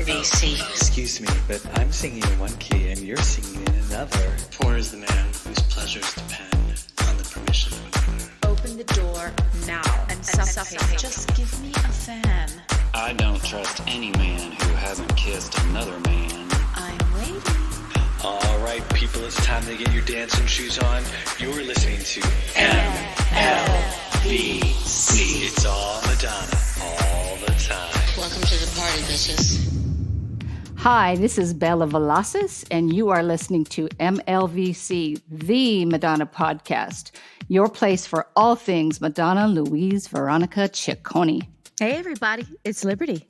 VC. Excuse me, but I'm singing in one key and you're singing in another. Poor is the man whose pleasures depend on the permission of another. Open the door now and suffocate. Just give me a fan. I don't trust any man who hasn't kissed another man. I'm waiting. All right, people, it's time to get your dancing shoes on. You're listening to MLVC. It's all Madonna, all the time. Welcome to the party, bitches. Hi, this is Bella Vlasis, and you are listening to MLVC, the Madonna podcast, your place for all things Madonna, Louise, Veronica, Ciccone. Hey, everybody, it's Liberty.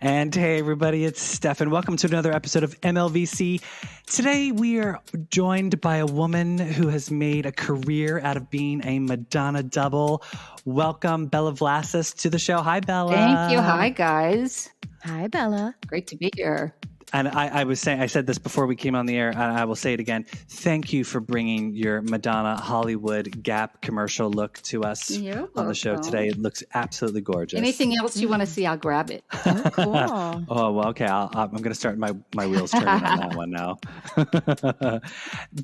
And hey, everybody, it's Stefan. Welcome to another episode of MLVC. Today, we are joined by a woman who has made a career out of being a Madonna double. Welcome, Bella Vlasis, to the show. Hi, Bella. Thank you. Hi, guys. Hi, Bella. Great to be here. And I said this before we came on the air, and I will say it again. Thank you for bringing your Madonna Hollywood Gap commercial look to us on the show today. It looks absolutely gorgeous. Anything else you want to see, I'll grab it. Oh, cool. Oh, well, okay. I'm going to start my wheels turning on that one now.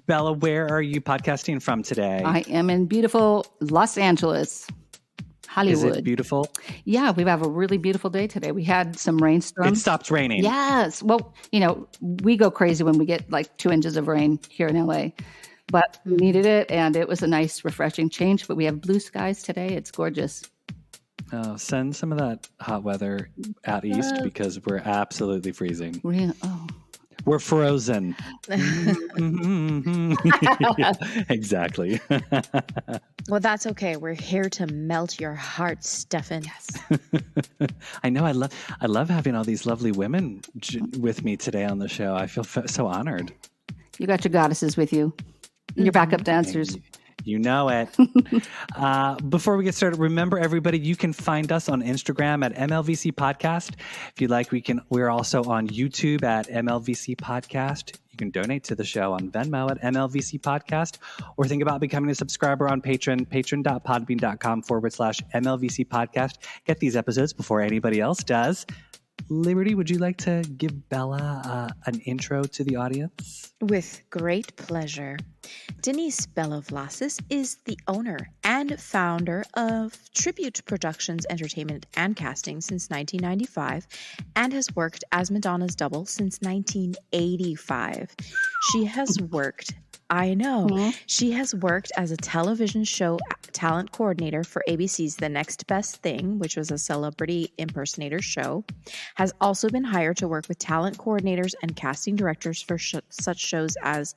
Bella, where are you podcasting from today? I am in beautiful Los Angeles. Hollywood. Is it beautiful? Yeah, we have a really beautiful day today. We had some rainstorms. It stopped raining. Yes. Well, we go crazy when we get like 2 inches of rain here in LA, but we needed it, and it was a nice, refreshing change. But we have blue skies today. It's gorgeous. Oh, send some of that hot weather out east because we're absolutely freezing. Oh. We're frozen. Exactly. Well, that's okay. We're here to melt your heart, Stefan. Yes. I know. I love having all these lovely women with me today on the show. I feel so honored. You got your goddesses with you. Your backup dancers. You know it. Before we get started, remember, everybody, you can find us on Instagram at MLVC Podcast. If you'd like, we're also on YouTube at MLVC Podcast. You can donate to the show on Venmo at MLVC Podcast, or think about becoming a subscriber on Patreon, patreon.podbean.com/MLVC Podcast. Get these episodes before anybody else does. Liberty, would you like to give Bella an intro to the audience? With great pleasure. Denise Bella Vlasis is the owner and founder of Tribute Productions Entertainment and Casting since 1995 and has worked as Madonna's double since 1985. She has worked She has worked as a television show talent coordinator for ABC's The Next Best Thing, which was a celebrity impersonator show, has also been hired to work with talent coordinators and casting directors for such shows as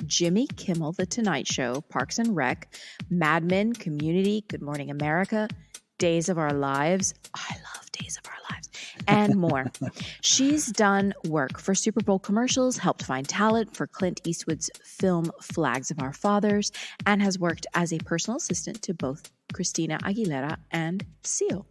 Jimmy Kimmel, The Tonight Show, Parks and Rec, Mad Men, Community, Good Morning America, Days of Our Lives. I love Days of Our Lives. And more. She's done work for Super Bowl commercials, helped find talent for Clint Eastwood's film Flags of Our Fathers, and has worked as a personal assistant to both Christina Aguilera and Seal.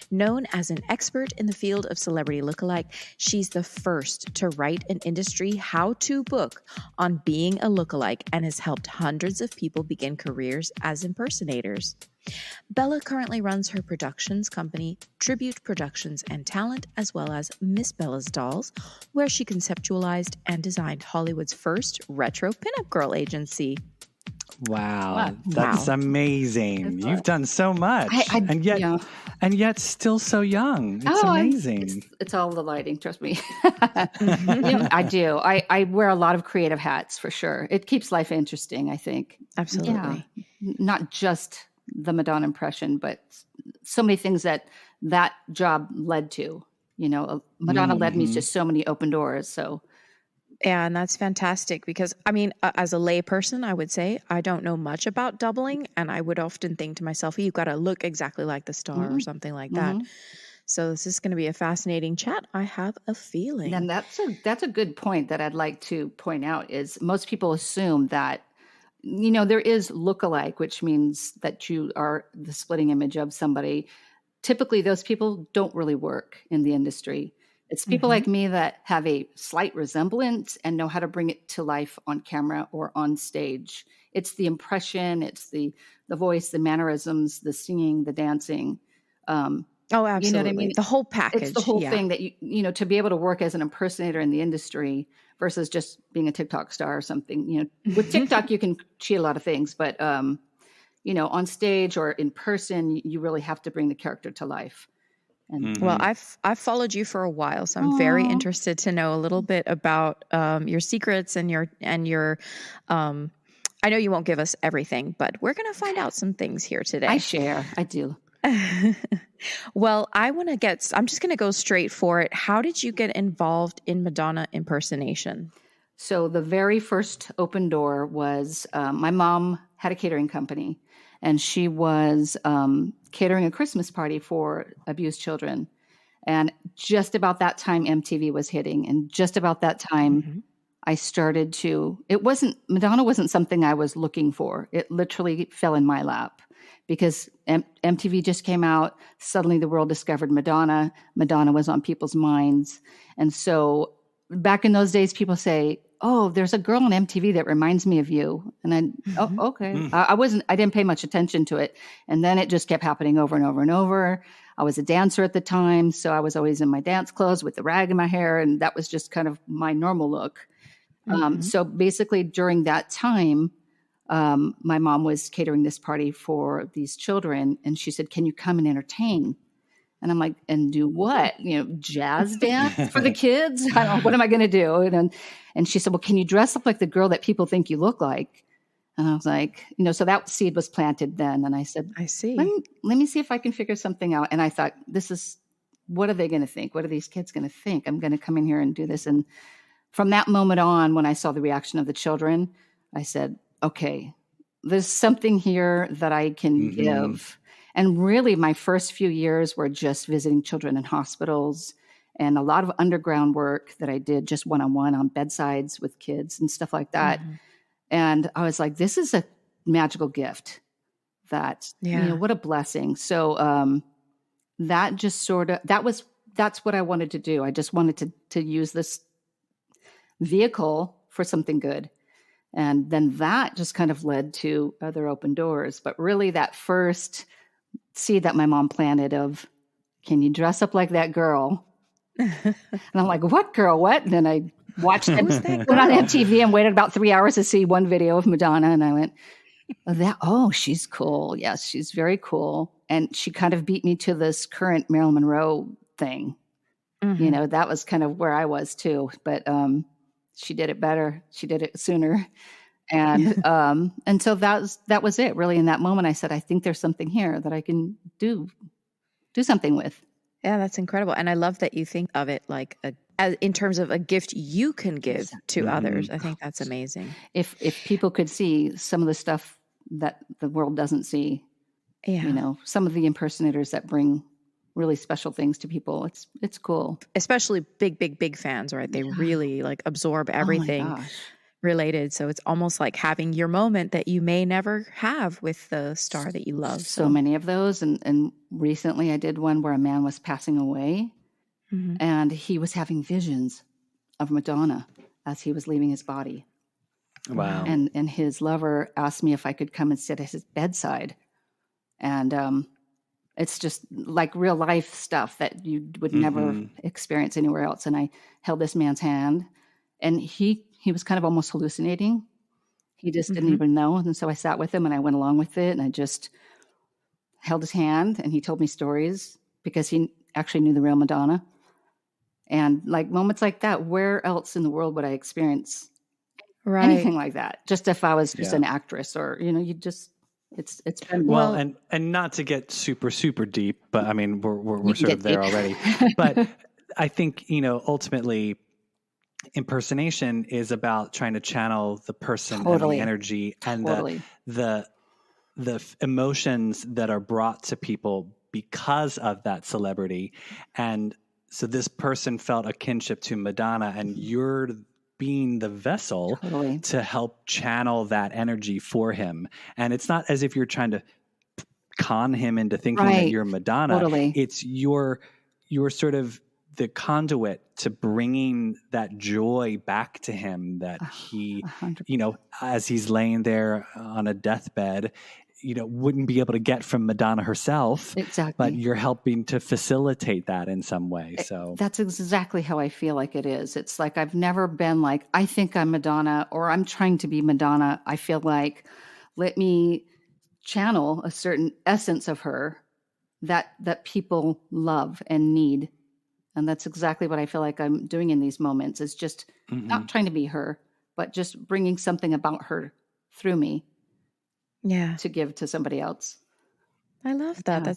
Known as an expert in the field of celebrity lookalike, she's the first to write an industry how-to book on being a lookalike and has helped hundreds of people begin careers as impersonators. Bella currently runs her productions company, Tribute Productions and Talent, as well as Miss Bella's Dolls, where she conceptualized and designed Hollywood's first retro pinup girl agency. Wow, that's amazing. You've done so much, and yet still so young. It's amazing. It's all the lighting, trust me. I do. I wear a lot of creative hats for sure. It keeps life interesting, I think. Absolutely. Yeah. Not just the Madonna impression, but so many things that job led to. Madonna led me to so many open doors. So. Yeah, and that's fantastic because, as a lay person, I would say I don't know much about doubling, and I would often think to myself, you've got to look exactly like the star or something like that. So this is going to be a fascinating chat, I have a feeling. And that's a good point that I'd like to point out is most people assume that, there is lookalike, which means that you are the splitting image of somebody. Typically, those people don't really work in the industry. It's people like me that have a slight resemblance and know how to bring it to life on camera or on stage. It's the impression, it's the voice, the mannerisms, the singing, the dancing. Oh, You know what I absolutely. mean? The whole package. It's the whole yeah. thing that to be able to work as an impersonator in the industry versus just being a TikTok star or something. With TikTok you can cheat a lot of things, but on stage or in person, you really have to bring the character to life. And Well, I've followed you for a while, so I'm very Aw. interested to know a little bit about your secrets and your. I know you won't give us everything, but we're going to find out some things here today. I do. Well, I'm just going to go straight for it. How did you get involved in Madonna impersonation? So the very first open door was my mom had a catering company, and she was catering a Christmas party for abused children. And just about that time, MTV was hitting, and just about that time, I started to. Madonna wasn't something I was looking for. It literally fell in my lap because MTV just came out. Suddenly, the world discovered Madonna. Madonna was on people's minds, and so back in those days, people say, "Oh, there's a girl on MTV that reminds me of you." And oh, okay. I didn't pay much attention to it. And then it just kept happening over and over and over. I was a dancer at the time, so I was always in my dance clothes with the rag in my hair. And that was just kind of my normal look. So basically during that time, my mom was catering this party for these children. And she said, "Can you come and entertain?" And I'm like, "And do what? Jazz dance for the kids? I don't know, what am I going to do?" And she said, "Well, can you dress up like the girl that people think you look like?" And I was like, so that seed was planted then. And I said, I see. Let me see if I can figure something out. And I thought, what are they going to think? What are these kids going to think? I'm going to come in here and do this. And from that moment on, when I saw the reaction of the children, I said, okay, there's something here that I can give. And really, my first few years were just visiting children in hospitals and a lot of underground work that I did just one-on-one on bedsides with kids and stuff like that. And I was like, this is a magical gift that, what a blessing. So that just that's what I wanted to do. I just wanted to use this vehicle for something good. And then that just kind of led to other open doors. But really that first seed that my mom planted of, can you dress up like that girl? And I'm like, what girl? What? And then I watched it, went on MTV and waited about 3 hours to see one video of Madonna. And I went, she's cool. Yes, she's very cool. And she kind of beat me to this current Marilyn Monroe thing. That was kind of where I was too. But she did it better. She did it sooner. And so that was it really. In that moment, I said, I think there's something here that I can do something with. Yeah, that's incredible. And I love that you think of it like in terms of a gift you can give to others. I think that's amazing. If people could see some of the stuff that the world doesn't see, some of the impersonators that bring really special things to people, it's cool. Especially big fans, right? They really like absorb everything related. So it's almost like having your moment that you may never have with the star that you love. So many of those. And recently I did one where a man was passing away and he was having visions of Madonna as he was leaving his body. Wow. And his lover asked me if I could come and sit at his bedside. And it's just like real life stuff that you would never experience anywhere else. And I held this man's hand and he was kind of almost hallucinating. He just didn't even know. And so I sat with him and I went along with it and I just held his hand and he told me stories because he actually knew the real Madonna. And like moments like that, where else in the world would I experience anything like that? Just if I was just an actress or, it's been well, and not to get super, super deep, but I mean, we're sort of there already, but I think, ultimately impersonation is about trying to channel the person and the energy and the emotions that are brought to people because of that celebrity. And so this person felt a kinship to Madonna and you're being the vessel to help channel that energy for him. And it's not as if you're trying to con him into thinking that you're Madonna. It's your sort of the conduit to bringing that joy back to him that he, 100%. As he's laying there on a deathbed, wouldn't be able to get from Madonna herself. Exactly. But you're helping to facilitate that in some way. So that's exactly how I feel like it is. It's like I've never been like, I think I'm Madonna or I'm trying to be Madonna. I feel like, let me channel a certain essence of her that people love and need. And that's exactly what I feel like I'm doing in these moments, is just not trying to be her, but just bringing something about her through me to give to somebody else. I love that. I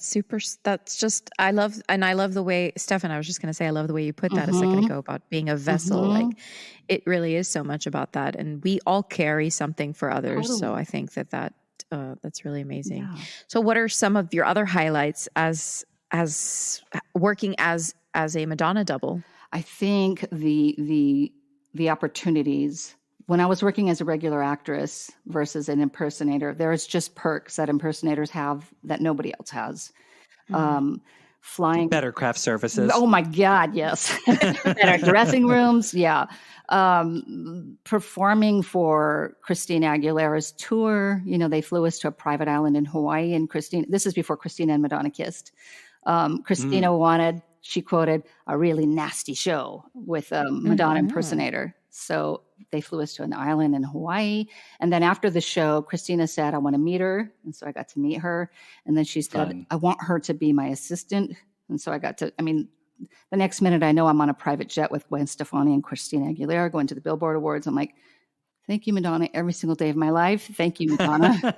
love the way, Stefan, I was just going to say, I love the way you put that a second ago about being a vessel. Like, it really is so much about that. And we all carry something for others. Totally. So I think that's really amazing. Yeah. So what are some of your other highlights as working as a Madonna double? I think the opportunities when I was working as a regular actress versus an impersonator, there's just perks that impersonators have that nobody else has. Flying better craft services. Oh my God, yes. Better dressing rooms. Yeah. Performing for Christina Aguilera's tour. They flew us to a private island in Hawaii, and this is before Christina and Madonna kissed. Christina she quoted, a really nasty show with a Madonna impersonator. So they flew us to an island in Hawaii. And then after the show, Christina said, I want to meet her. And so I got to meet her. And then she said, I want her to be my assistant. And so the next minute I know I'm on a private jet with Gwen Stefani and Christina Aguilera going to the Billboard Awards. I'm like, thank you, Madonna, every single day of my life. Thank you, Madonna.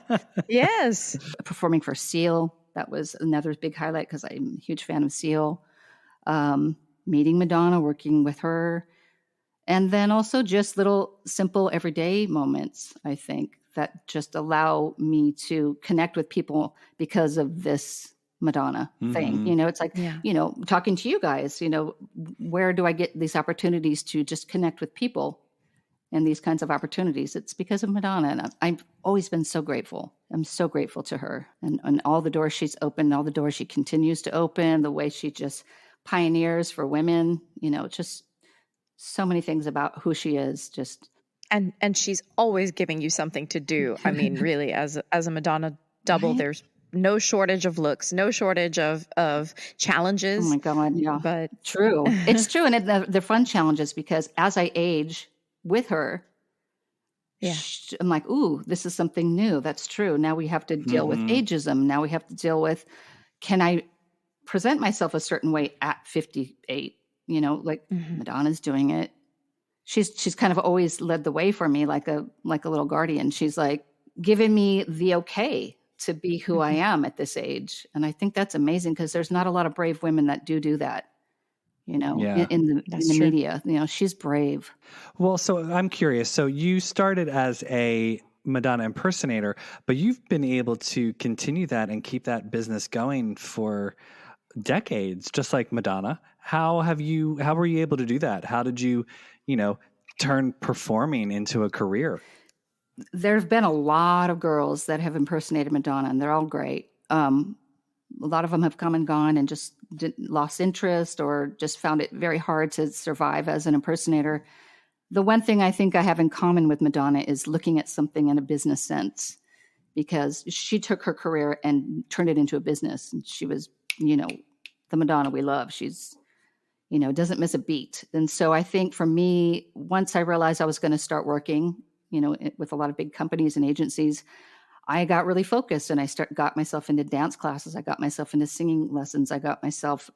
Yes. Performing for Seal. That was another big highlight because I'm a huge fan of Seal. Meeting Madonna, working with her. And then also just little simple everyday moments, I think, that just allow me to connect with people because of this Madonna thing. It's like, talking to you guys, where do I get these opportunities to just connect with people and these kinds of opportunities? It's because of Madonna. And I've always been so grateful. I'm so grateful to her and all the doors she's opened, all the doors she continues to open, the way she just pioneers for women, just so many things about who she is. Just and she's always giving you something to do. I mean, really, as a Madonna double, there's no shortage of looks, no shortage of challenges. Oh my God, yeah. But true. It's true. And they're fun challenges because as I age with her, I'm like, ooh, this is something new. That's true. Now we have to deal with ageism. Now we have to deal with, can I present myself a certain way at 58? Madonna's doing it. She's kind of always led the way for me, like a little guardian. She's like given me the okay to be who I am at this age. And I think that's amazing because there's not a lot of brave women that do that, in the media. She's brave. Well, so I'm curious. So you started as a Madonna impersonator, but you've been able to continue that and keep that business going for decades, just like Madonna. How were you able to do that? How did you, turn performing into a career? There've been a lot of girls that have impersonated Madonna, and they're all great. A lot of them have come and gone and just lost interest or just found it very hard to survive as an impersonator. The one thing I think I have in common with Madonna is looking at something in a business sense, because she took her career and turned it into a business. And she was, the Madonna we love. She's, doesn't miss a beat. And so I think for me, once I realized I was going to start working, with a lot of big companies and agencies, I got really focused and I got myself into dance classes. I got myself into singing lessons. I got myself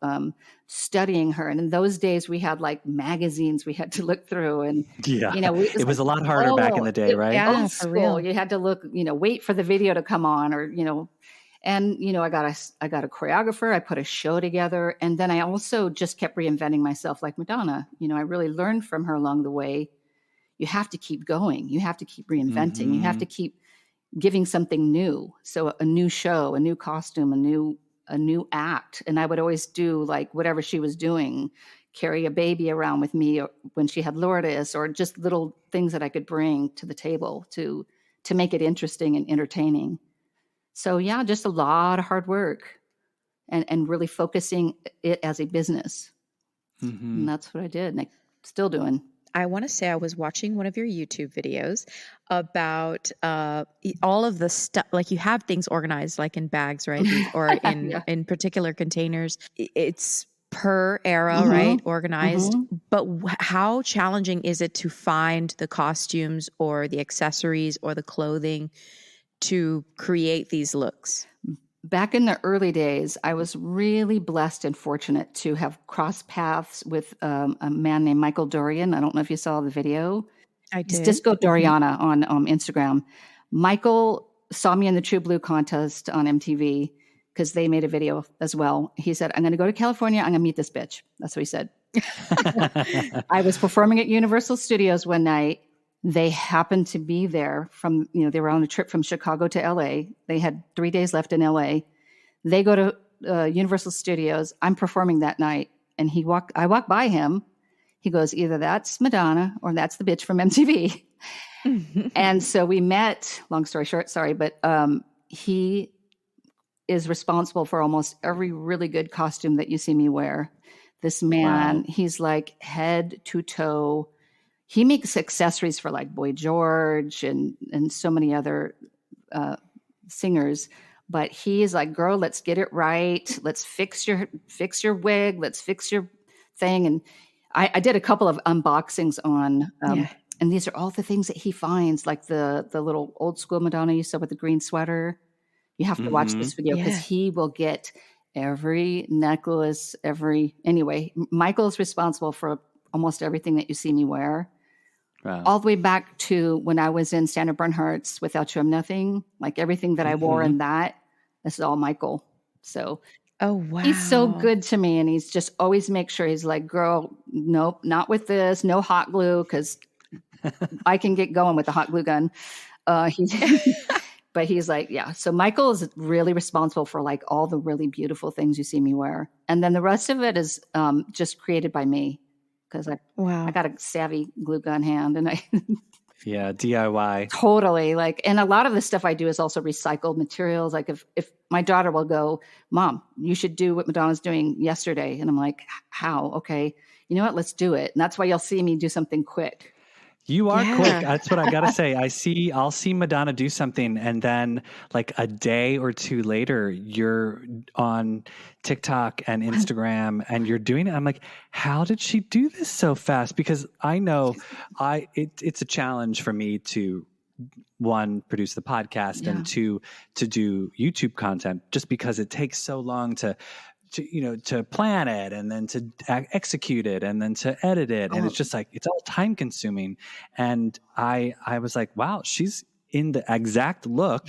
studying her. And in those days we had like magazines we had to look through, and it was a lot harder back in the day, right? Yeah, for real. You had to look, wait for the video to come on, or and I got a choreographer. I put a show together, and then I also just kept reinventing myself like Madonna. I really learned from her along the way. You have to keep going. You have to keep reinventing. You have to keep giving something new. So a new show, a new costume, a new act. And I would always do like whatever she was doing, carry a baby around with me when she had Lourdes, or just little things that I could bring to the table to make it interesting and entertaining. So yeah, just a lot of hard work and really focusing it as a business. And that's what I did. And I'm still doing. I want to say I was watching one of your YouTube videos about all of the stuff. Like you have things organized like in bags, right? Or in Yeah. in particular containers. It's per era, Mhm. right? Organized. Mhm. But how challenging is it to find the costumes or the accessories or the clothing to create these looks? Back in the early days, I was really blessed and fortunate to have crossed paths with a man named Michael Dorian. I don't know if you saw the video. I He's did. Disco Doriana on Instagram. Michael saw me in the True Blue contest on MTV because they made a video as well. He said, I'm going to go to California. I'm going to meet this bitch. That's what he said. I was performing at Universal Studios one night. They happened to be there from, they were on a trip from Chicago to LA. They had 3 days left in LA. They go to Universal Studios. I'm performing that night. And I walk by him. He goes, either that's Madonna or that's the bitch from MTV. And so we met, long story short, sorry, but he is responsible for almost every really good costume that you see me wear. This man, Wow. he's like head to toe. He makes accessories for like Boy George and so many other singers. But he is like, girl, let's get it right. Let's fix your wig. Let's fix your thing. And I did a couple of unboxings on, and these are all the things that he finds, like the little old school Madonna you saw with the green sweater. You have to watch this video because he will get every necklace, anyway, Michael's responsible for almost everything that you see me wear. Wow. All the way back to when I was in Standard Bernhardt's Without You I'm Nothing, like everything that I wore in that, this is all Michael. So Oh, wow. he's so good to me. And he's just always make sure he's like, girl, nope, not with this, no hot glue, because I can get going with the hot glue gun. But he's like, yeah. So Michael is really responsible for like all the really beautiful things you see me wear. And then the rest of it is just created by me because I got a savvy glue gun hand and Yeah, DIY. Totally. Like, and a lot of the stuff I do is also recycled materials. Like if my daughter will go, Mom, you should do what Madonna's doing yesterday. And I'm like, how? Okay. You know what? Let's do it. And that's why you'll see me do something quick. You are quick. That's what I got to say. I'll see Madonna do something and then like a day or two later, you're on TikTok and Instagram and you're doing it. I'm like, how did she do this so fast? Because I know it's a challenge for me to one, produce the podcast and two, to do YouTube content just because it takes so long to plan it and then to execute it and then to edit it. And it's just like, it's all time consuming. And I was like, wow, she's in the exact look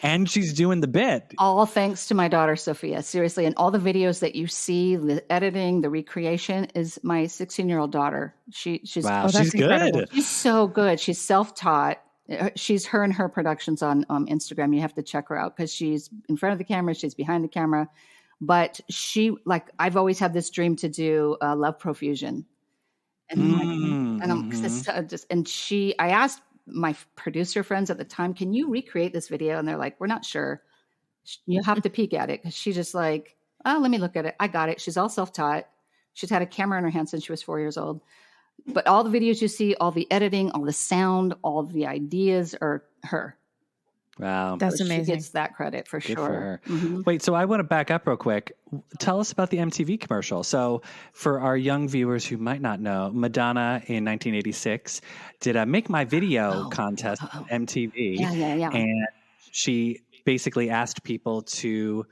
and she's doing the bit. All thanks to my daughter, Sophia, seriously. And all the videos that you see, the editing, the recreation is my 16-year-old daughter. She's she's incredible. good. She's so good. She's self-taught. She's her and her productions on Instagram. You have to check her out because she's in front of the camera. She's behind the camera. But I've always had this dream to do Love Profusion. And I asked my producer friends at the time, can you recreate this video? And they're like, we're not sure. You have to peek at it. Cause she's just like, oh, let me look at it. I got it. She's all self-taught. She's had a camera in her hand since she was 4 years old. But all the videos you see, all the editing, all the sound, all the ideas are her. Wow. That's amazing. She gets that credit for Good sure. for her. Mm-hmm. Wait, so I want to back up real quick. Tell us about the MTV commercial. So for our young viewers who might not know, Madonna in 1986 did a Make My Video contest on MTV. Yeah. And she basically asked people to,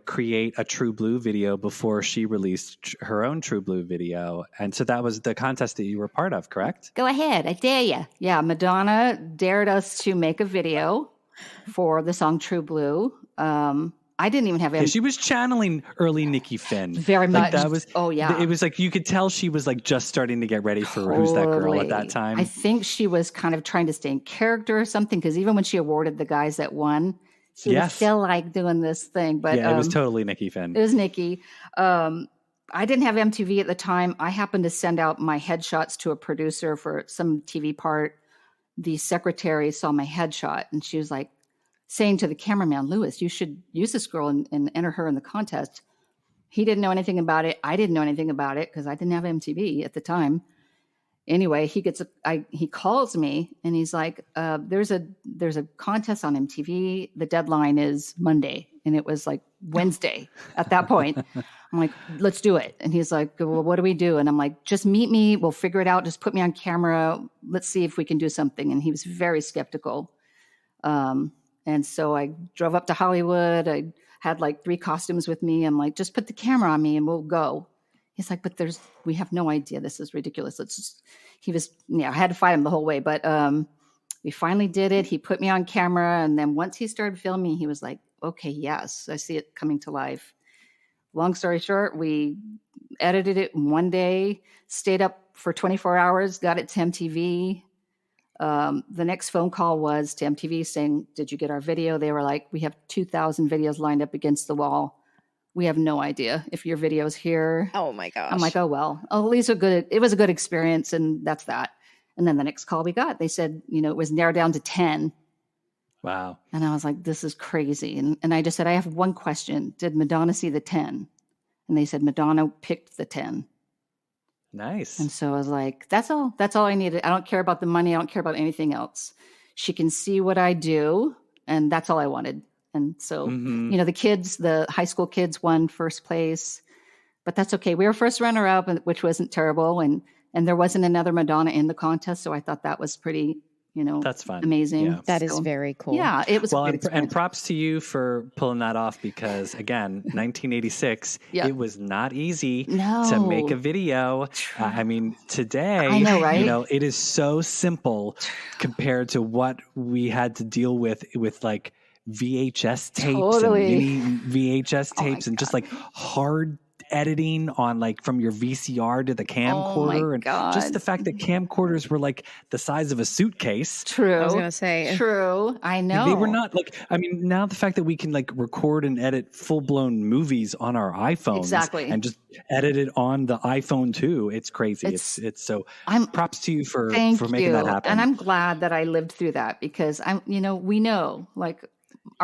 create a True Blue video before she released her own True Blue video. And so that was the contest that you were part of, correct? Go ahead. I dare you. Yeah. Madonna dared us to make a video for the song True Blue. I didn't even have she was channeling early Nikki Finn. Very much. That was, it was like, you could tell she was like just starting to get ready for Who's That Girl at that time. I think she was kind of trying to stay in character or something, because even when she awarded the guys that won, she was still like doing this thing. But it was totally Nikki Finn. It was Nikki. I didn't have MTV at the time. I happened to send out my headshots to a producer for some TV part. The secretary saw my headshot and she was like, saying to the cameraman, Lewis, you should use this girl and enter her in the contest. He didn't know anything about it. I didn't know anything about it because I didn't have MTV at the time. anyway, he calls me and he's like, there's a contest on MTV. The deadline is Monday. And it was like Wednesday at that point. I'm like, let's do it. And he's like, well, what do we do? And I'm like, just meet me. We'll figure it out. Just put me on camera. Let's see if we can do something. And he was very skeptical. And so I drove up to Hollywood. I had like 3 costumes with me. I'm like, just put the camera on me and we'll go. He's like, but we have no idea. This is ridiculous. I had to fight him the whole way, but we finally did it. He put me on camera. And then once he started filming, he was like, okay, yes, I see it coming to life. Long story short, we edited it in one day, stayed up for 24 hours, got it to MTV. The next phone call was to MTV saying, did you get our video? They were like, we have 2,000 videos lined up against the wall. We have no idea if your video's here. Oh my gosh. I'm like, oh, well, at least it was a good experience. And that's that. And then the next call we got, they said, it was narrowed down to 10. Wow. And I was like, this is crazy. And I just said, I have one question. Did Madonna see the 10? And they said, Madonna picked the 10. Nice. And so I was like, that's all I needed. I don't care about the money. I don't care about anything else. She can see what I do. And that's all I wanted. And so, the high school kids won first place, but that's okay. We were first runner up, which wasn't terrible. And there wasn't another Madonna in the contest. So I thought that was pretty, that's fun. Amazing. Yeah. That is very cool. Yeah, it was. Well, and props to you for pulling that off because again, 1986, it was not easy to make a video. I mean, today, I know, right? It is so simple compared to what we had to deal with like VHS tapes and mini VHS tapes and just like hard editing on like from your VCR to the camcorder and just the fact that camcorders were like the size of a suitcase. True. I was going to say. True. I know. They were not like, now the fact that we can like record and edit full blown movies on our iPhones and just edit it on the iPhone too. It's crazy. It's so props to you for making that happen. And I'm glad that I lived through that because we know like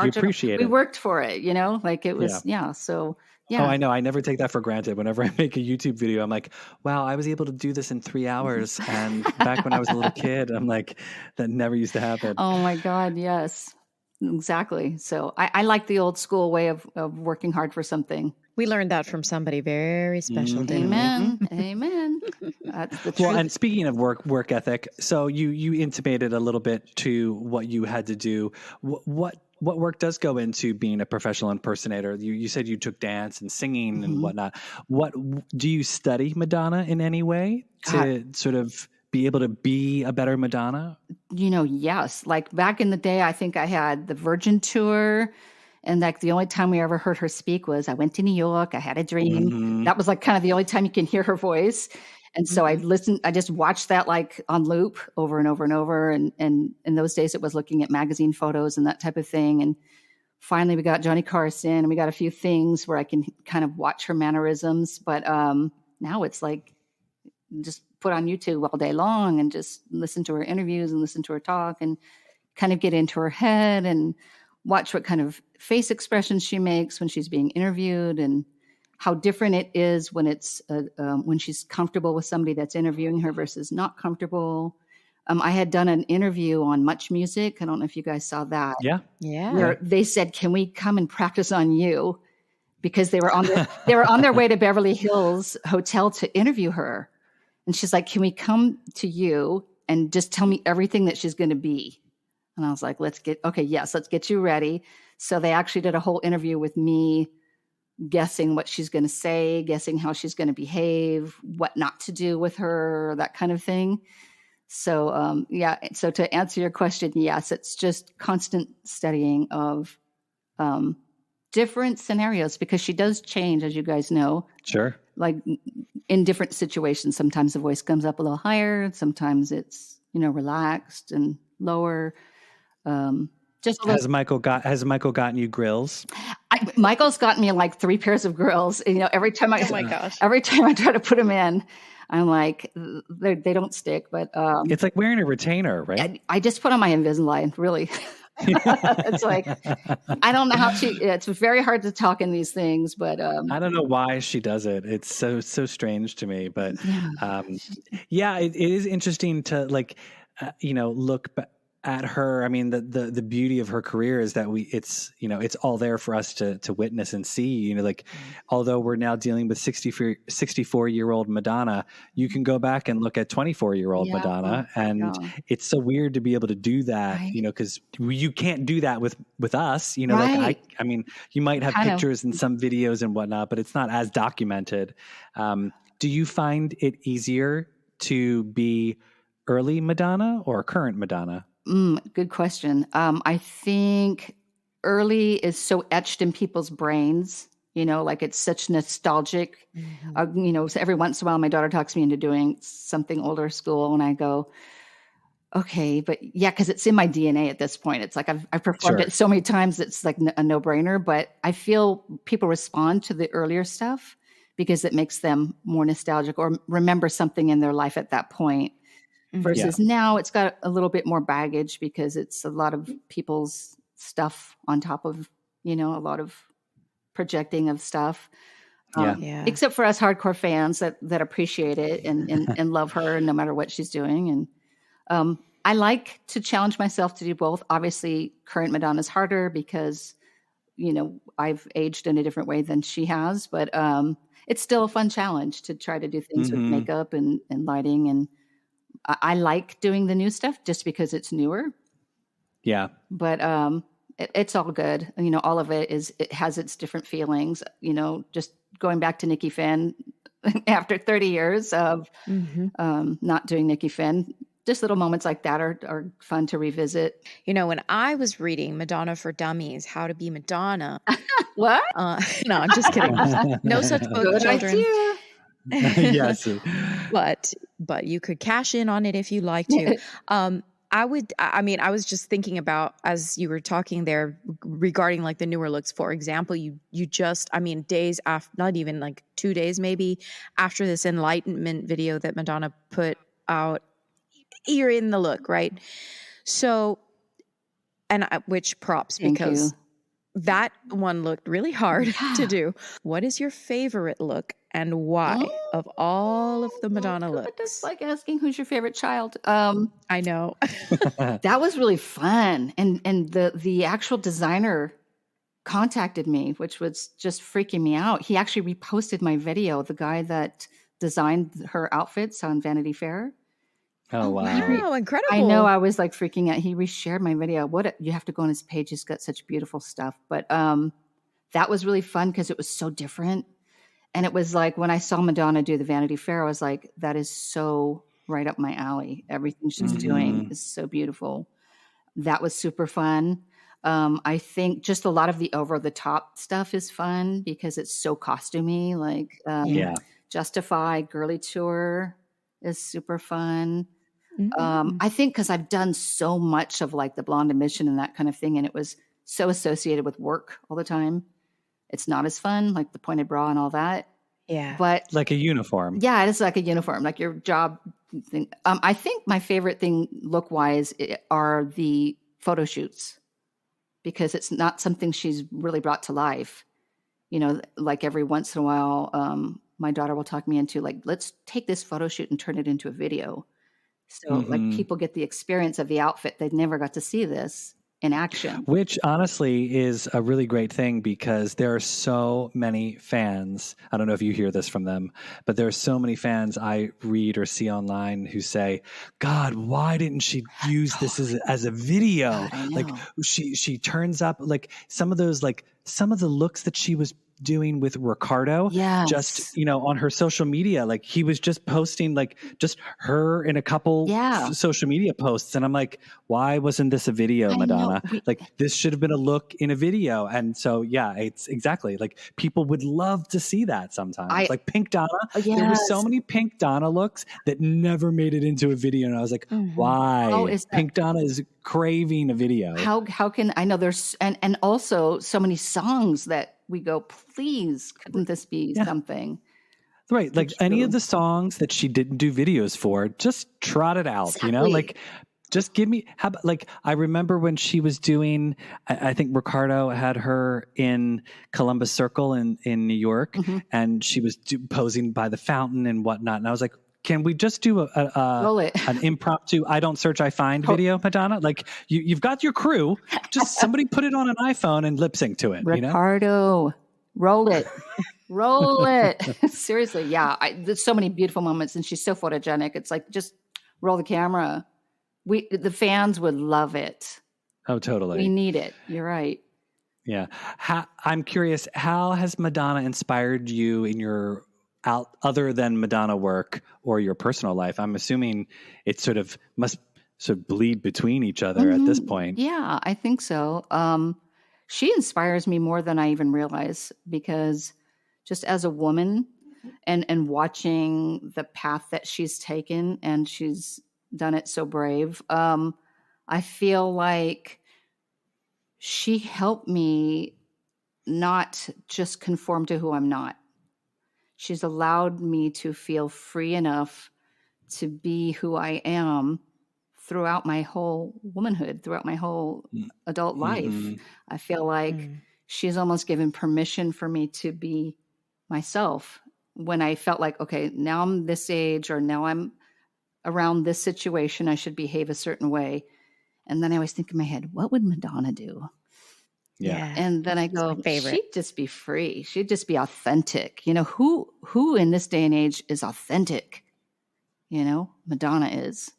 we appreciate we worked for it, like it was, so. Yeah. Oh, I know. I never take that for granted. Whenever I make a YouTube video, I'm like, wow, I was able to do this in 3 hours. And back when I was a little kid, I'm like, that never used to happen. Oh my God. Yes, exactly. So I like the old school way of working hard for something. We learned that from somebody very special, didn't Amen. Amen. That's the truth. Well, and speaking of work ethic, so you intimated a little bit to what you had to do. What work does go into being a professional impersonator? You said you took dance and singing and whatnot. What do you study Madonna in any way to sort of be able to be a better Madonna? Yes. Like back in the day, I think I had the Virgin tour. And like the only time we ever heard her speak was I went to New York. I had a dream. That was like kind of the only time you can hear her voice. And so I just watched that like on loop over and over and over. And in those days it was looking at magazine photos and that type of thing. And finally we got Johnny Carson and we got a few things where I can kind of watch her mannerisms. But now it's like just put on YouTube all day long and just listen to her interviews and listen to her talk and kind of get into her head and watch what kind of face expressions she makes when she's being interviewed and how different it is when it's when she's comfortable with somebody that's interviewing her versus not comfortable. I had done an interview on Much Music. I don't know if you guys saw that. Yeah. Where they said, "Can we come and practice on you?" Because they were on their way to Beverly Hills Hotel to interview her, and she's like, "Can we come to you and just tell me everything that she's going to be?" And I was like, let's get you ready. So they actually did a whole interview with me guessing what she's going to say, guessing how she's going to behave, what not to do with her, that kind of thing. So, so to answer your question, yes, it's just constant studying of different scenarios because she does change, as you guys know. Sure. Like in different situations, sometimes the voice comes up a little higher, sometimes it's, relaxed and lower. Has Michael gotten you grills? Michael's gotten me like 3 pairs of grills. Every time I try to put them in, I'm like, they don't stick. But it's like wearing a retainer, right? I just put on my Invisalign, really. It's like, I don't know how it's very hard to talk in these things, but I don't know why she does it. It's so strange to me, but yeah. yeah, it is interesting to like, look at her. I mean, the beauty of her career is that it's all there for us to witness and see. Like, although we're now dealing with 64-year-old Madonna, you can go back and look at 24-year-old Yeah. Madonna, and Yeah. it's so weird to be able to do that. Right. Because you can't do that with us. Right. Like I mean, you might have Kind of. pictures and some videos and whatnot, but it's not as documented. Do you find it easier to be early Madonna or current Madonna? Good question. I think early is so etched in people's brains, like it's such nostalgic. So every once in a while, my daughter talks me into doing something older school, and I go, okay, but yeah, because it's in my DNA at this point. It's like I've performed Sure. it so many times, it's like a no-brainer. But I feel people respond to the earlier stuff because it makes them more nostalgic or remember something in their life at that point. Versus now it's got a little bit more baggage because it's a lot of people's stuff on top of, a lot of projecting of stuff. Yeah. Except for us hardcore fans that appreciate it and love her no matter what she's doing. And I like to challenge myself to do both. Obviously, current Madonna's harder because, I've aged in a different way than she has. But it's still a fun challenge to try to do things with makeup and lighting. And I like doing the new stuff just because it's newer. Yeah. But it's all good. All of it has its different feelings. Just going back to Nikki Finn after 30 years of not doing Nikki Finn, just little moments like that are fun to revisit. When I was reading Madonna for Dummies, How to Be Madonna. What? No, I'm just kidding. No such book, Good children. idea. Yes. But you could cash in on it if you like to. I was just thinking about, as you were talking there regarding like the newer looks, for example, you just, days after, not even like 2 days, maybe after this Enlightenment video that Madonna put out, you're in the look, right? So, which props, Thank because you. that one looked really hard to do. What is your favorite look and why of all of the Madonna looks? It's like asking who's your favorite child. I know. That was really fun. And the actual designer contacted me, which was just freaking me out. He actually reposted my video, the guy that designed her outfits on Vanity Fair. Oh, wow. Wow, incredible. I know, I was like freaking out. He reshared my video. You have to go on his page. He's got such beautiful stuff. But that was really fun because it was so different. And it was like when I saw Madonna do the Vanity Fair, I was like, that is so right up my alley. Everything she's doing is so beautiful. That was super fun. I think just a lot of the over-the-top stuff is fun because it's so costumey. Like Justify, Girly Tour is super fun. I think because I've done so much of like the Blonde Emission and that kind of thing, and it was so associated with work all the time. It's not as fun, like the pointed bra and all that. Yeah. But like a uniform. Yeah, it is like a uniform, like your job thing. I think my favorite thing look-wise are the photo shoots because it's not something she's really brought to life. Like every once in a while, my daughter will talk me into like, let's take this photo shoot and turn it into a video. So like people get the experience of the outfit. They never got to see this in action. Which honestly is a really great thing because there are so many fans. I don't know if you hear this from them, but there are so many fans I read or see online who say, God, why didn't she use this as a video? God, like she turns up like some of the looks that she was doing with Ricardo, just on her social media, like he was just posting like just her in a couple social media posts, and I'm like, why wasn't this a video, Madonna? Like this should have been a look in a video. And so it's exactly like people would love to see that sometimes. Like Pink Donna, there were so many Pink Donna looks that never made it into a video, and I was like, why? Pink Donna is craving a video. How can I know there's and also so many songs that we go, please, couldn't this be something? Right. Like any of the songs that she didn't do videos for, just trot it out, like Just give me, how about, like, I remember when she was doing, I think Ricardo had her in Columbus Circle in New York, Mhm. and she was posing by the fountain and whatnot. And I was like, can we just do Roll it. an impromptu I don't search, I find video, Madonna? Like, you've got your crew, just somebody put it on an iPhone and lip sync to it, you know? Ricardo, roll it. Roll it. Seriously, yeah. There's so many beautiful moments, and she's so photogenic. It's like, just roll the camera. The fans would love it. Oh, We totally. need it. You're right. Yeah. I'm curious, how has Madonna inspired you in your other than Madonna work or your personal life? I'm assuming it must sort of bleed between each other at this point. Yeah, I think so. She inspires me more than I even realize, because just as a woman and watching the path that she's taken, and she's done it so brave, I feel like she helped me not just conform to who I'm not. She's allowed me to feel free enough to be who I am throughout my whole womanhood, throughout my whole adult life. Mhm. I feel like she's almost given permission for me to be myself when I felt like, okay, now I'm this age, or now I'm around this situation, I should behave a certain way. And then I always think in my head, what would Madonna do? Yeah. And then I That's my go, favorite. she'd just be free. She'd just be authentic. You know, who in this day and age is authentic? You know, Madonna is.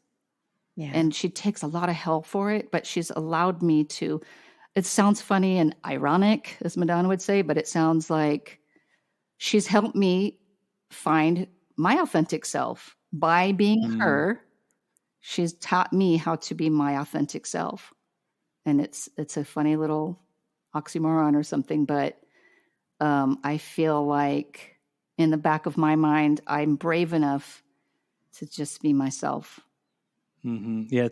Yeah. And she takes a lot of hell for it, but she's allowed me to. It sounds funny and ironic, as Madonna would say, but it sounds like she's helped me find my authentic self by being her. She's taught me how to be my authentic self. And it's a funny little oxymoron or something, but I feel like in the back of my mind, I'm brave enough to just be myself. Mm-hmm. Yeah,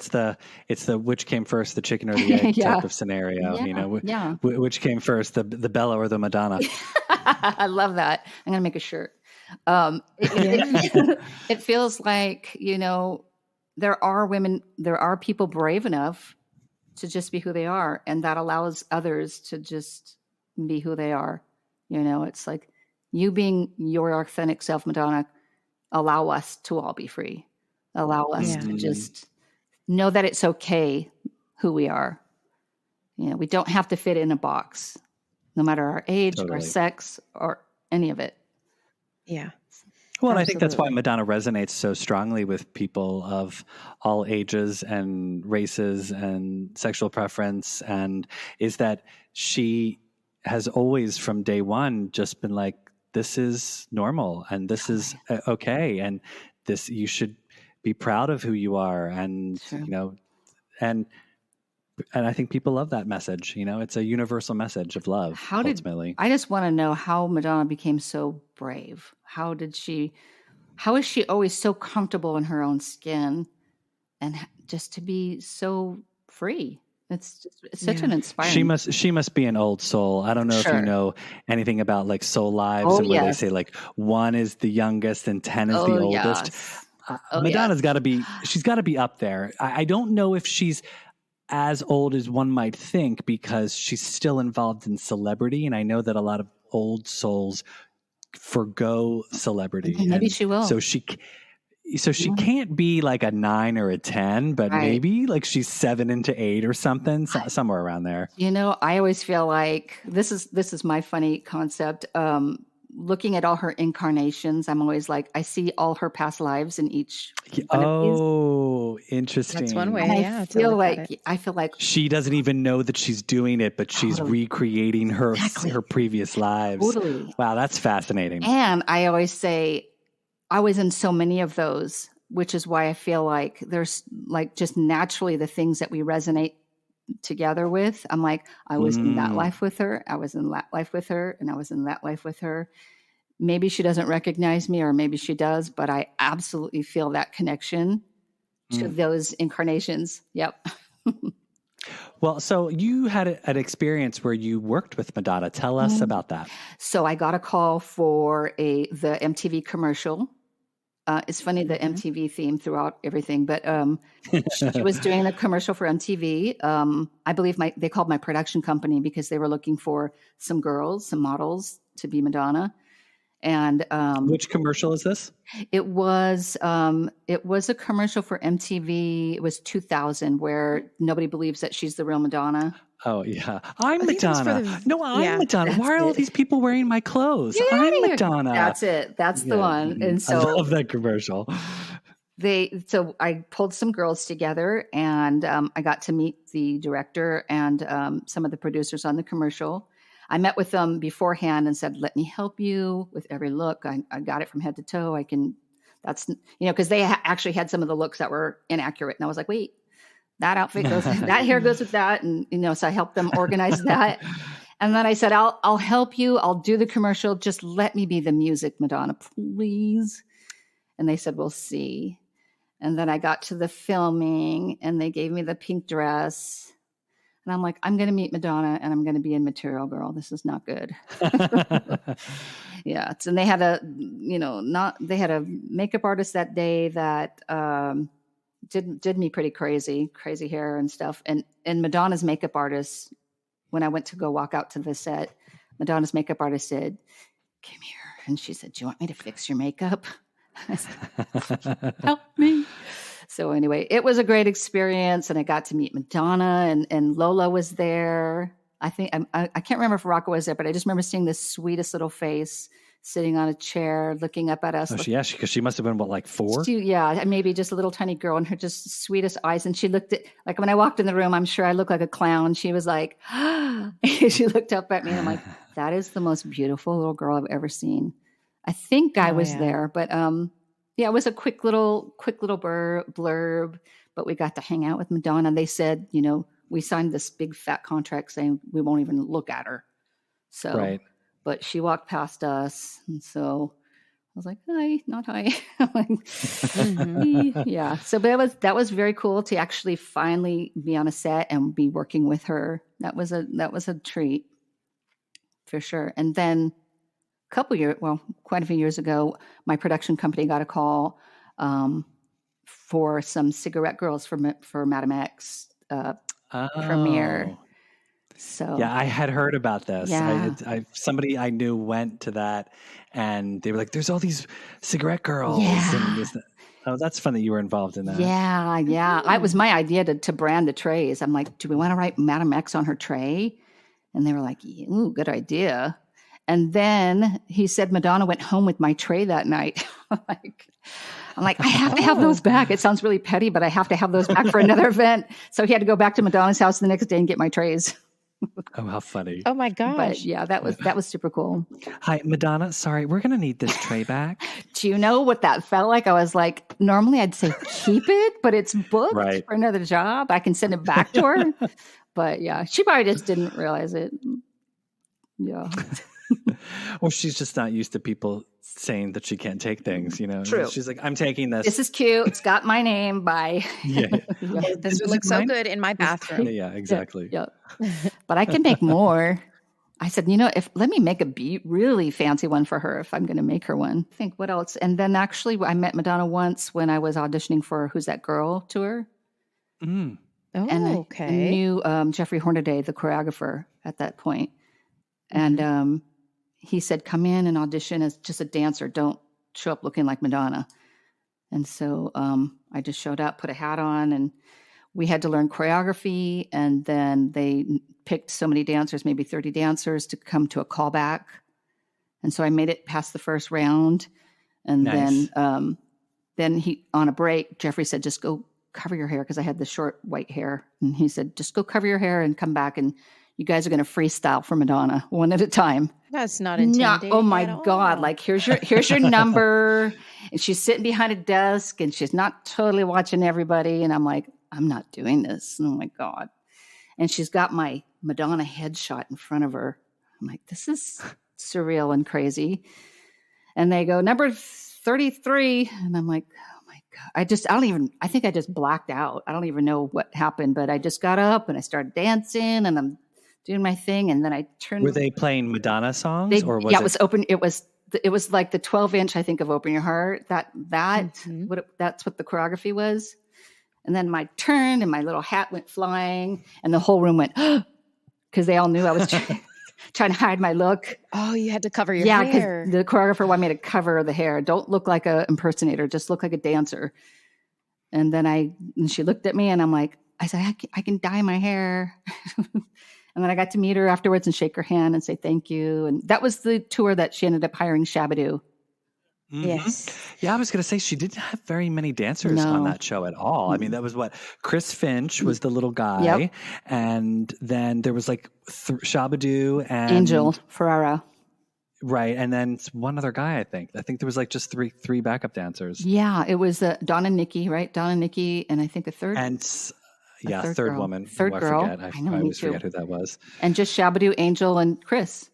it's the which came first, the chicken or the egg Yeah. type of scenario. You know, Yeah. which came first, the Bella or the Madonna? I love that. I'm going to make a shirt. It feels like, you know, there are people brave enough to just be who they are, and that allows others to just be who they are. You know, it's like you being your authentic self, Madonna, allow us to all be free. Allow us to just know that it's okay who we are. You know, we don't have to fit in a box, no matter our age, our Totally. sex, or any of it. Yeah. Well, and I think that's why Absolutely. Madonna resonates so strongly with people of all ages and races and sexual preference, and is that she has always, from day one, just been like, this is normal and this is okay, and this, you should be proud of who you are, and Sure. you know, and I think people love that message. You know, it's a universal message of love. Ultimately, I just want to know how Madonna became so brave. How is she always so comfortable in her own skin, and just to be so free? It's such an inspiring. she must be an old soul. I don't know if you Sure. know anything about like soul lives, Oh, and where yes. they say like 1 is the youngest and 10 is the Oh, oldest. yes. Oh, Madonna's got to be, she's got to be up there. I don't know if she's as old as one might think, because she's still involved in celebrity, and I know that a lot of old souls forgo celebrity. Maybe and she will. So she can't be like a 9 or a 10, but Right. maybe like she's 7 into 8 or something, somewhere around there. You know, I always feel like this is my funny concept. Looking at all her incarnations, I'm always like, I see all her past lives in each one of these. Oh, interesting. That's one way. And Yeah, I to feel look at like it. She doesn't even know that she's doing it, but she's Totally. recreating her Exactly. her previous lives. Totally. Wow, that's fascinating. And I always say, I was in so many of those, which is why I feel like there's like just naturally the things that we resonate together with. I'm like, I was in that life with her, I was in that life with her, and I was in that life with her. Maybe she doesn't recognize me, or maybe she does, but I absolutely feel that connection to those incarnations. Yep. Well, so you had an experience where you worked with Madonna. Tell us about that. So I got a call for the MTV commercial It's funny the Mhm. MTV theme throughout everything, but she was doing the commercial for MTV. I believe they called my production company because they were looking for some girls, some models to be Madonna. And Which commercial is this? it was a commercial for MTV. It was 2000, where nobody believes that she's the real Madonna. Oh yeah, I'm I think that was for Madonna. the- No, I'm yeah, Madonna. Why are all it. these people wearing my clothes? Get I'm outta here. Madonna. That's it. That's the Yeah, one. And I so love that commercial. so I pulled some girls together, and I got to meet the director and some of the producers on the commercial. I met with them beforehand and said, let me help you with every look. I got it from head to toe. That's, because they actually had some of the looks that were inaccurate. And I was like, wait, that outfit goes, that hair goes with that. And, so I helped them organize that. And then I said, I'll help you. I'll do the commercial. Just let me be the music, Madonna, please. And they said, we'll see. And then I got to the filming and they gave me the pink dress. And I'm like, I'm going to meet Madonna and I'm going to be in Material Girl. This is not good. Yeah. And they had they had a makeup artist that day that did me pretty crazy hair and stuff. And Madonna's makeup artist, when I went to go walk out to the set, Madonna's makeup artist said, come here. And she said, do you want me to fix your makeup? I said, help me. So anyway, it was a great experience, and I got to meet Madonna, and Lola was there. I think I can't remember if Rocco was there, but I just remember seeing this sweetest little face sitting on a chair, looking up at us. Oh, because she must have been what, 4? Maybe just a little tiny girl, and her just sweetest eyes. And she looked at, like, when I walked in the room, I'm sure I looked like a clown. She was like, she looked up at me, and I'm like, that is the most beautiful little girl I've ever seen. I think I was there, but it was a quick little blurb, but we got to hang out with Madonna. They said, we signed this big fat contract saying we won't even look at her. So, right. But she walked past us, and so I was like, hi, not hi. Like, yeah. So but that was very cool to actually finally be on a set and be working with her. That was a treat for sure. And then quite a few years ago, my production company got a call for some cigarette girls for Madam X premiere. So yeah, I had heard about this. Yeah. Somebody I knew went to that, and they were like, "There's all these cigarette girls." Yeah. And that's fun that you were involved in that. Yeah. It was my idea to brand the trays. I'm like, do we want to write Madam X on her tray? And they were like, ooh, good idea. And then he said Madonna went home with my tray that night. I'm like, I have to have those back. It sounds really petty, but I have to have those back for another event. So he had to go back to Madonna's house the next day and get my trays. Oh, how funny. Oh my gosh. But yeah, that was super cool. Hi, Madonna. Sorry, we're going to need this tray back. Do you know what that felt like? I was like, normally I'd say keep it, but it's booked for another job. I can send it back to her. But yeah, she probably just didn't realize it. Yeah. Well, she's just not used to people saying that she can't take things, True. She's like, I'm taking this. This is cute. It's got my name. Bye. Yeah. This would look so good in my bathroom. Yeah, exactly. Yeah. But I can make more. I said, let me make a really fancy one for her if I'm going to make her one. Think what else? And then actually I met Madonna once when I was auditioning for Who's That Girl tour. Mm. Oh, and okay. I knew Jeffrey Hornaday, the choreographer at that point. And he said, come in and audition as just a dancer. Don't show up looking like Madonna. And so I just showed up, put a hat on, and we had to learn choreography. And then they picked so many dancers, maybe 30 dancers, to come to a callback. And so I made it past the first round. And then he, on a break, Jeffrey said, just go cover your hair, because I had the short white hair. And he said, just go cover your hair and come back, and you guys are going to freestyle for Madonna one at a time. That's not intimidating. Oh my God. Like, here's your number. And she's sitting behind a desk and she's not totally watching everybody. And I'm like, I'm not doing this. Oh my God. And she's got my Madonna headshot in front of her. I'm like, this is surreal and crazy. And they go, number 33. And I'm like, oh my God. I think I just blacked out. I don't even know what happened, but I just got up and I started dancing and I'm doing my thing. And then I turned. Were they playing Madonna songs? It was open. It was it was like the 12-inch, I think, of Open Your Heart. Mhm. That's what the choreography was. And then my turn and my little hat went flying and the whole room went, because they all knew I was trying to hide my look. Oh, you had to cover your Yeah, because hair. the choreographer wanted me to cover the hair. Don't look like an impersonator, just look like a dancer. And then she looked at me and I'm like, I said, I can dye my hair. And then I got to meet her afterwards and shake her hand and say thank you. And that was the tour that she ended up hiring Shabadoo. Mhm. Yes. Yeah, I was going to say she didn't have very many dancers on No. that show at all. I mean, that was what Chris Finch was the little guy, Yep. and then there was like Shabadoo and Angel Ferrara. right, and then one other guy. I think there was like just three backup dancers, Yeah, it was Donna Nikki, right? Donna Nikki, and I think a third. and third girl. woman. Third I girl. forget. I know, I me always too. forget who that was. And just Shabadoo, Angel, and Chris.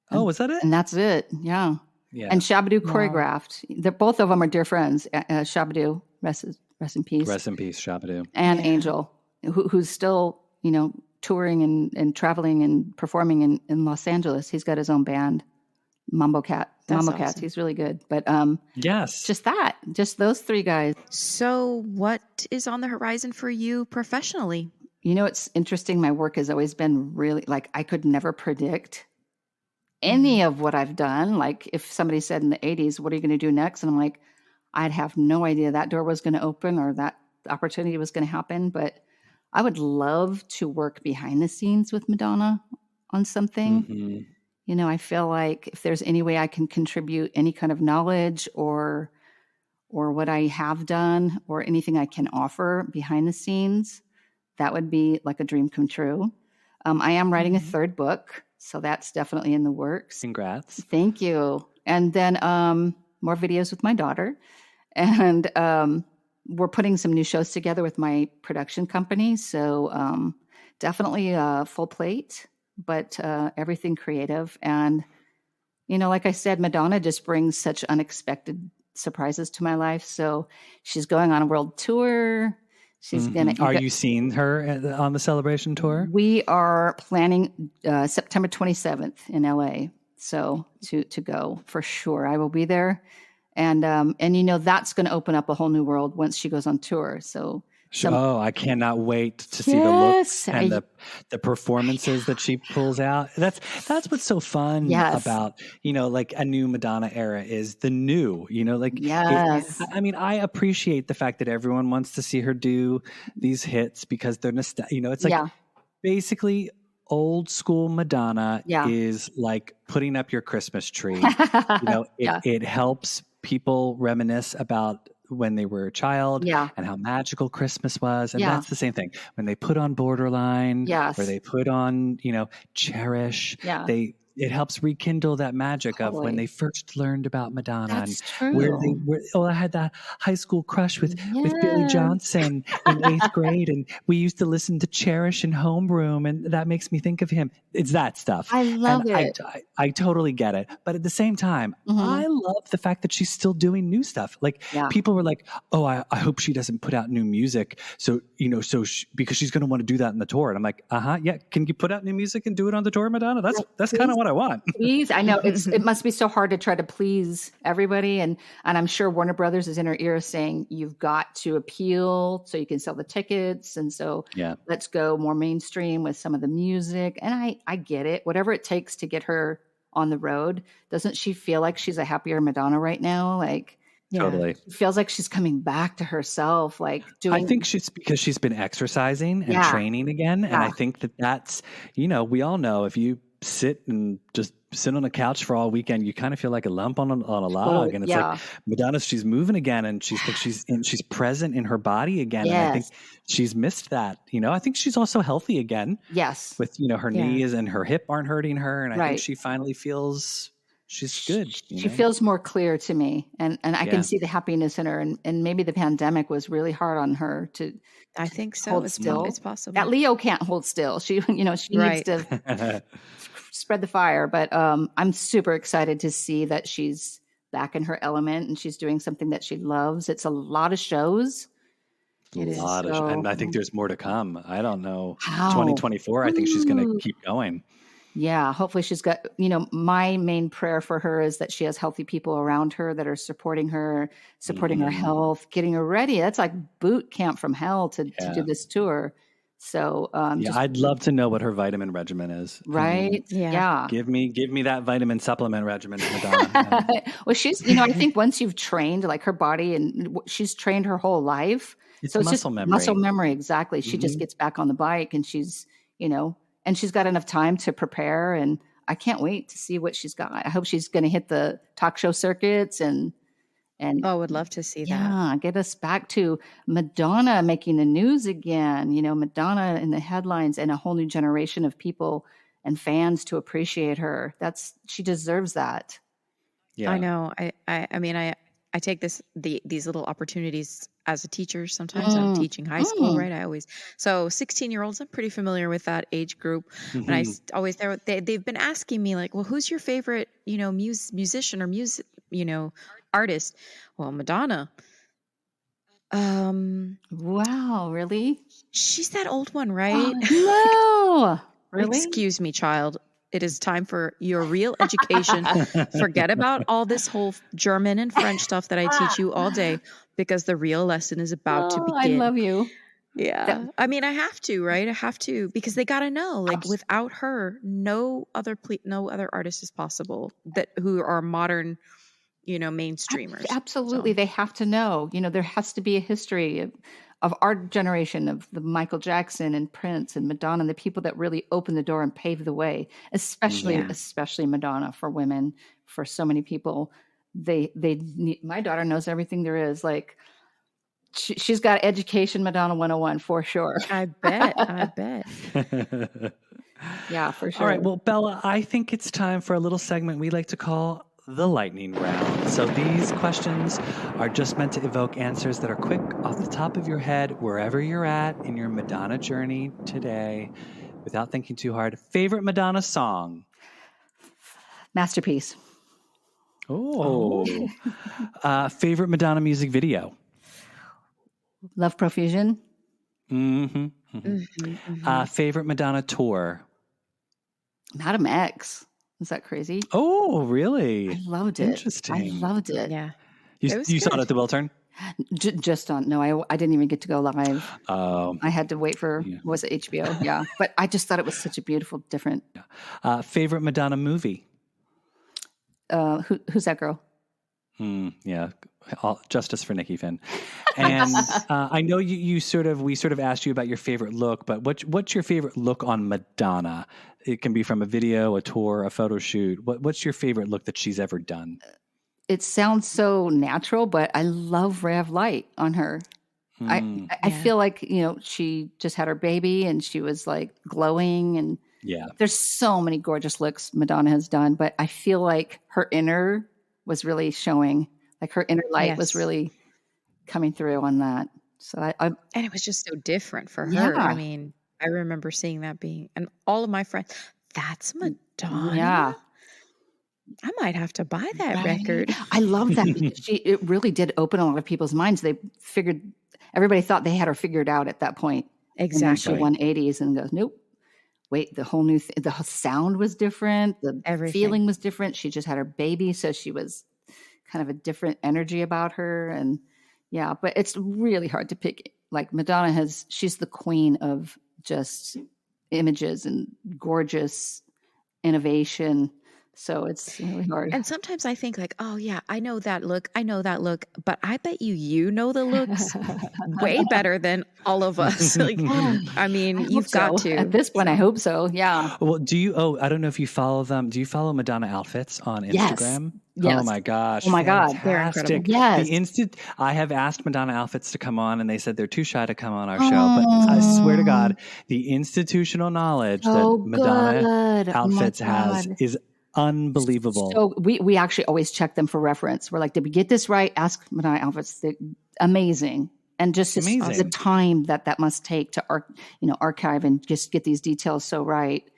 Oh, was that it? And that's it. Yeah. Yeah. And Shabadoo choreographed. Both of them are dear friends. Shabadoo, rest in peace. Rest in peace, Shabadoo. And Angel, who's still, touring and traveling and performing in Los Angeles. He's got his own band, Mambo Cats. Awesome. He's really good. But Yes. just those three guys. So what is on the horizon for you professionally? It's interesting. My work has always been really like I could never predict any of what I've done. Like if somebody said in the 80s, what are you going to do next? And I'm like, I'd have no idea that door was going to open or that opportunity was going to happen. But I would love to work behind the scenes with Madonna on something. Mhm. I feel like if there's any way I can contribute any kind of knowledge or what I have done or anything I can offer behind the scenes, that would be like a dream come true. I am writing a third book, so that's definitely in the works. Congrats. Thank you. And then more videos with my daughter. And we're putting some new shows together with my production company. So definitely a full plate, but everything creative. And, like I said, Madonna just brings such unexpected surprises to my life. So she's going on a world tour. She's going to. Are you seeing her on the celebration tour? We are planning September 27th in LA. So to go for sure. I will be there. And that's going to open up a whole new world once she goes on tour. So I cannot wait to see the looks and the performances that she pulls out. That's what's so fun about, like a new Madonna era is the new, Yes. I appreciate the fact that everyone wants to see her do these hits because they're it's like basically old school Madonna is like putting up your Christmas tree. It helps people reminisce about when they were a child and how magical Christmas was. And that's the same thing. When they put on Borderline or they put on, Cherish, it helps rekindle that magic of when they first learned about Madonna. That's and true. I had that high school crush with Billy Johnson in 8th grade. And we used to listen to Cherish in homeroom. And that makes me think of him. It's that stuff. I love it. I totally get it. But at the same time, I love the fact that she's still doing new stuff. Like people were like, oh, I hope she doesn't put out new music. So, because she's going to want to do that in the tour. And I'm like, yeah. Can you put out new music and do it on the tour, Madonna? That's kind of what I want. Please. I know it must be so hard to try to please everybody. And I'm sure Warner Brothers is in her ear saying, you've got to appeal so you can sell the tickets. And so let's go more mainstream with some of the music. And I get it. Whatever it takes to get her on the road. Doesn't she feel like she's a happier Madonna right now? Like, totally. It feels like she's coming back to herself. Like I think because she's been exercising and training again. And I think that's, we all know if you sit on a couch for all weekend, you kind of feel like a lump on a log. And it's like Madonna, she's moving again and she's present in her body again. Yes. And I think she's missed that. I think she's also healthy again. Yes. With, her knees and her hip aren't hurting her. And I think she finally feels she's good. She feels more clear to me. And I can see the happiness in her. And maybe the pandemic was really hard on her to I think so. hold still. It's possible. That Leo can't hold still. She, she needs to spread the fire. But I'm super excited to see that she's back in her element and she's doing something that she loves. It's a lot of shows. And I think there's more to come. I don't know. 2024, I think she's going to keep going. Yeah, hopefully she's got, my main prayer for her is that she has healthy people around her that are supporting her health, getting her ready. That's like boot camp from hell to do this tour. So, Yeah, I'd love to know what her vitamin regimen is. right. Yeah. Give me that vitamin supplement regimen, Madonna. Well, she's, I think once you've trained like her body and she's trained her whole life. It's So it's muscle just memory. muscle memory. Exactly. She just gets back on the bike and she's, and she's got enough time to prepare. And I can't wait to see what she's got. I hope she's going to hit the talk show circuits and Oh, I would love to see that. get us back to Madonna making the news again. Madonna in the headlines and a whole new generation of people and fans to appreciate her. She deserves that. Yeah. I know. I mean, I take these little opportunities as a teacher. Sometimes I'm teaching high school, right? So 16-year-olds, I'm pretty familiar with that age group. And I always, they've been asking me like, well, who's your favorite, musician or music, artist? Well, Madonna. Wow, really? She's that old one, right? No. Really? Excuse me, child. It is time for your real education. Forget about all this whole German and French stuff that I teach you all day, because the real lesson is about to begin. I love you. Yeah. I mean, I have to, right? I have to, because they got to know, like, without her, no other artist is possible who are modern, mainstreamers. Absolutely. So. They have to know, there has to be a history of our generation, of the Michael Jackson and Prince and Madonna, and the people that really opened the door and paved the way, especially Madonna for women, for so many people. They need, my daughter knows everything there is. Like she's got education, Madonna 101 for sure. I bet. Yeah, for sure. All right. Well, Bella, I think it's time for a little segment we like to call the lightning round. So these questions are just meant to evoke answers that are quick off the top of your head, wherever you're at in your Madonna journey today, without thinking too hard. Favorite Madonna song? Masterpiece. Oh. Favorite Madonna music video? Love Profusion. Favorite Madonna tour? Madam X. Is that crazy? Oh, really? I loved it. Interesting. I loved it. Yeah. You saw it at the Wiltern? Just on. No, I didn't even get to go live. I had to wait for, was it HBO? Yeah. But I just thought it was such a beautiful, different. Favorite Madonna movie? Who's that girl? Yeah. Justice for Nikki Finn. And I know we sort of asked you about your favorite look, but what's your favorite look on Madonna? It can be from a video, a tour, a photo shoot. What's your favorite look that she's ever done? It sounds so natural, but I love Ray of Light on her. I feel like, she just had her baby and she was like glowing, and there's so many gorgeous looks Madonna has done, but I feel like her inner was really showing, like her inner light was really coming through on that. So and it was just so different for her. I mean, I remember seeing that and all of my friends, that's Madonna. Yeah. I might have to buy that record. I love that because it really did open a lot of people's minds. Everybody thought they had her figured out at that point. Exactly. And then she won 80s and goes, nope. Wait, the whole new the sound was different. The feeling was different. She just had her baby, so she was kind of a different energy about her. And but it's really hard to pick. Like Madonna she's the queen of just images and gorgeous innovation. So it's really hard. And sometimes I think like, oh yeah, I know that look, but I bet you know the looks way better than all of us. Like, I mean, you've got to. At this point, I hope so. Yeah. Well, I don't know if you follow them. Do you follow Madonna Outfits on Instagram? Yes. Oh my gosh. Oh my God. They're incredible. Yes. I have asked Madonna Outfits to come on and they said they're too shy to come on our show. But I swear to God, the institutional knowledge that Madonna Outfits has is unbelievable. So we actually always check them for reference. We're like, did we get this right? Ask Madonna Outfits. They're amazing. And just the time that must take to archive and just get these details so right.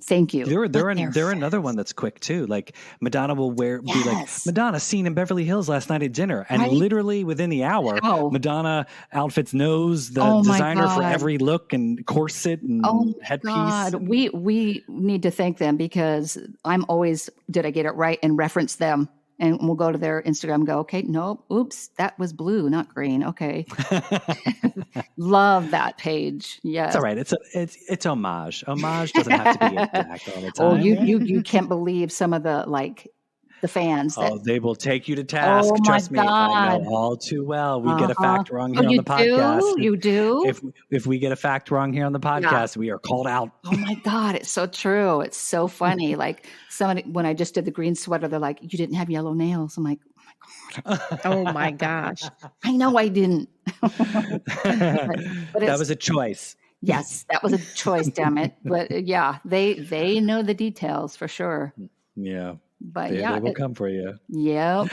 Thank you. They're another one that's quick too. Like Madonna will be like, Madonna seen in Beverly Hills last night at dinner, and literally within the hour, Madonna outfits knows the designer for every look and corset and headpiece. God. We need to thank them because I'm always, did I get it right, and reference them. And we'll go to their Instagram and go, okay, nope, oops, that was blue, not green. Okay. Love that page. Yes. It's all right. It's homage. Homage doesn't have to be exact all the time. Oh, you can't believe some of the fans. They will take you to task. Oh, Trust me, God. I know all too well. We get a fact wrong here on the podcast. You do? If we get a fact wrong here on the podcast, we are called out. Oh my God, it's so true. It's so funny. Like somebody, when I just did the green sweater, they're like, "You didn't have yellow nails." I'm like, "Oh my God." Oh my gosh. I know I didn't. but that was a choice. Yes, that was a choice, damn it. But yeah, they know the details for sure. Yeah. But they will come for you. Yeah.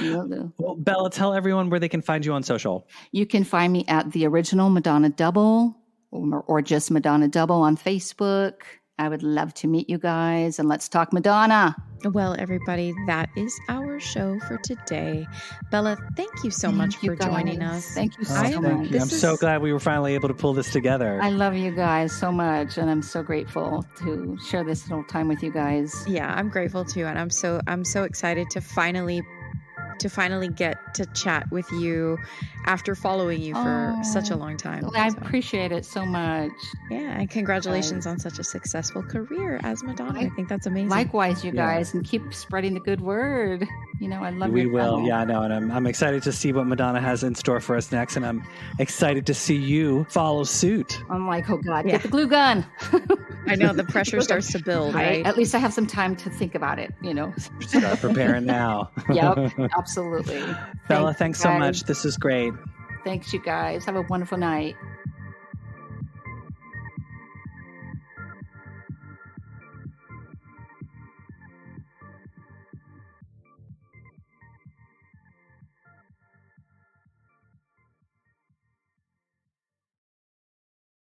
Well, Bella, tell everyone where they can find you on social. You can find me at the original Madonna Double or just Madonna Double on Facebook. I would love to meet you guys and let's talk Madonna. Well, everybody, that is our show for today. Bella, thank you so much for joining us. Thank you so much. I'm so glad we were finally able to pull this together. I love you guys so much, and I'm so grateful to share this little time with you guys. Yeah, I'm grateful too, and I'm so excited to finally get to chat with you after following you for such a long time. I appreciate it so much. Yeah, and congratulations on such a successful career as Madonna. I think that's amazing. Likewise, you guys, and keep spreading the good word. You know, I love We your will. channel. Yeah, I know. And I'm excited to see what Madonna has in store for us next. And I'm excited to see you follow suit. I'm like, oh God, get the glue gun. I know the pressure starts to build, right? At least I have some time to think about it, you know. Start preparing now. Yep, absolutely. Bella, thanks so much. This is great. Thanks, you guys. Have a wonderful night.